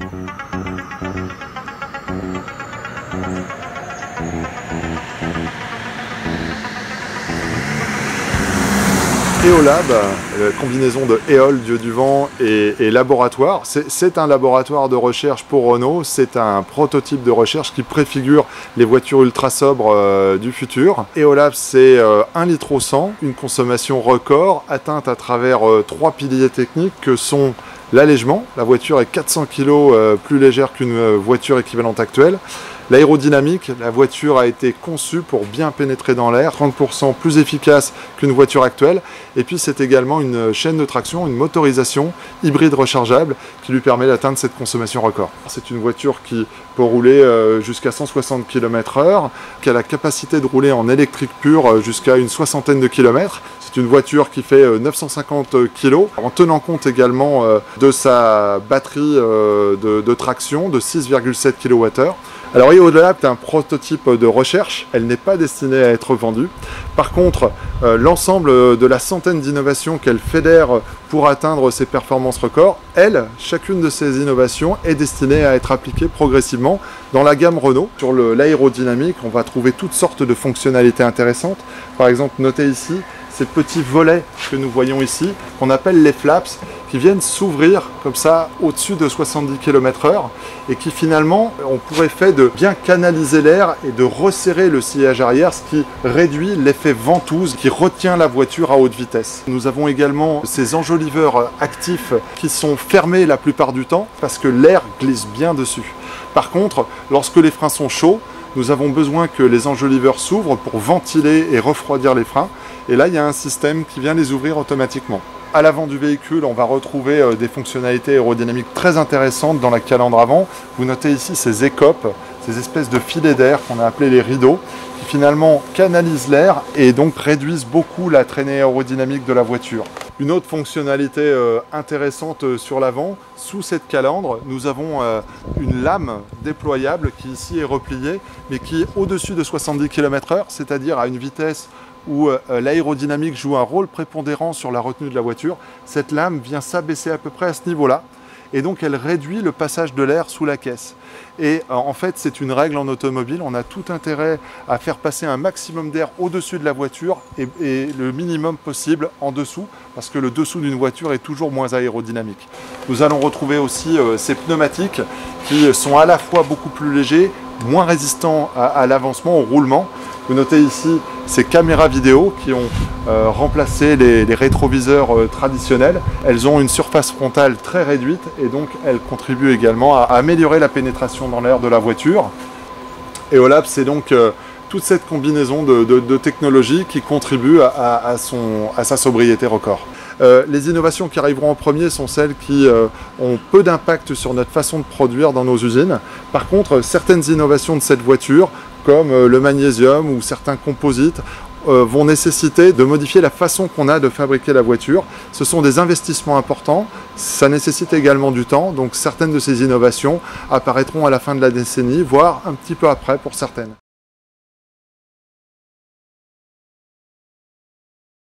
Eolab, la combinaison de Éole, Dieu du vent et laboratoire, c'est un laboratoire de recherche pour Renault, c'est un prototype de recherche qui préfigure les voitures ultra sobres du futur. Eolab, c'est 1 litre au 100, une consommation record atteinte à travers 3 piliers techniques que sont l'allègement, la voiture est 400 kg plus légère qu'une voiture équivalente actuelle. L'aérodynamique, la voiture a été conçue pour bien pénétrer dans l'air, 30% plus efficace qu'une voiture actuelle. Et puis c'est également une chaîne de traction, une motorisation hybride rechargeable qui lui permet d'atteindre cette consommation record. C'est une voiture qui peut rouler jusqu'à 160 km/h, qui a la capacité de rouler en électrique pure jusqu'à une soixantaine de kilomètres. C'est une voiture qui fait 950 kg, en tenant compte également de sa batterie de traction de 6,7 kWh. Alors Eolab est un prototype de recherche, elle n'est pas destinée à être vendue. Par contre, l'ensemble de la centaine d'innovations qu'elle fédère pour atteindre ses performances records, chacune de ces innovations est destinée à être appliquée progressivement dans la gamme Renault. Sur l'aérodynamique, on va trouver toutes sortes de fonctionnalités intéressantes. Par exemple, notez ici ces petits volets que nous voyons ici, qu'on appelle les flaps, qui viennent s'ouvrir comme ça au-dessus de 70 km/h et qui finalement ont pour effet de bien canaliser l'air et de resserrer le sillage arrière, ce qui réduit l'effet ventouse qui retient la voiture à haute vitesse. Nous avons également ces enjoliveurs actifs qui sont fermés la plupart du temps parce que l'air glisse bien dessus. Par contre, lorsque les freins sont chauds, nous avons besoin que les enjoliveurs s'ouvrent pour ventiler et refroidir les freins. Et là, il y a un système qui vient les ouvrir automatiquement. À l'avant du véhicule, on va retrouver des fonctionnalités aérodynamiques très intéressantes dans la calandre avant. Vous notez ici ces écopes, ces espèces de filets d'air qu'on a appelés les rideaux, qui finalement canalisent l'air et donc réduisent beaucoup la traînée aérodynamique de la voiture. Une autre fonctionnalité intéressante sur l'avant, sous cette calandre, nous avons une lame déployable qui ici est repliée, mais qui est au-dessus de 70 km/h, c'est-à-dire à une vitesse où l'aérodynamique joue un rôle prépondérant sur la retenue de la voiture. Cette lame vient s'abaisser à peu près à ce niveau-là, et donc elle réduit le passage de l'air sous la caisse. Et en fait, c'est une règle en automobile, on a tout intérêt à faire passer un maximum d'air au-dessus de la voiture et le minimum possible en dessous, parce que le dessous d'une voiture est toujours moins aérodynamique. Nous allons retrouver aussi ces pneumatiques qui sont à la fois beaucoup plus légers, moins résistants à l'avancement, au roulement. Vous notez ici ces caméras vidéo qui ont remplacé les rétroviseurs traditionnels. Elles ont une surface frontale très réduite et donc elles contribuent également à améliorer la pénétration dans l'air de la voiture. Eolab, c'est donc toute cette combinaison de technologies qui contribuent à sa sobriété record. Les innovations qui arriveront en premier sont celles qui ont peu d'impact sur notre façon de produire dans nos usines. Par contre, certaines innovations de cette voiture, comme le magnésium ou certains composites, vont nécessiter de modifier la façon qu'on a de fabriquer la voiture. Ce sont des investissements importants, ça nécessite également du temps, donc certaines de ces innovations apparaîtront à la fin de la décennie, voire un petit peu après pour certaines.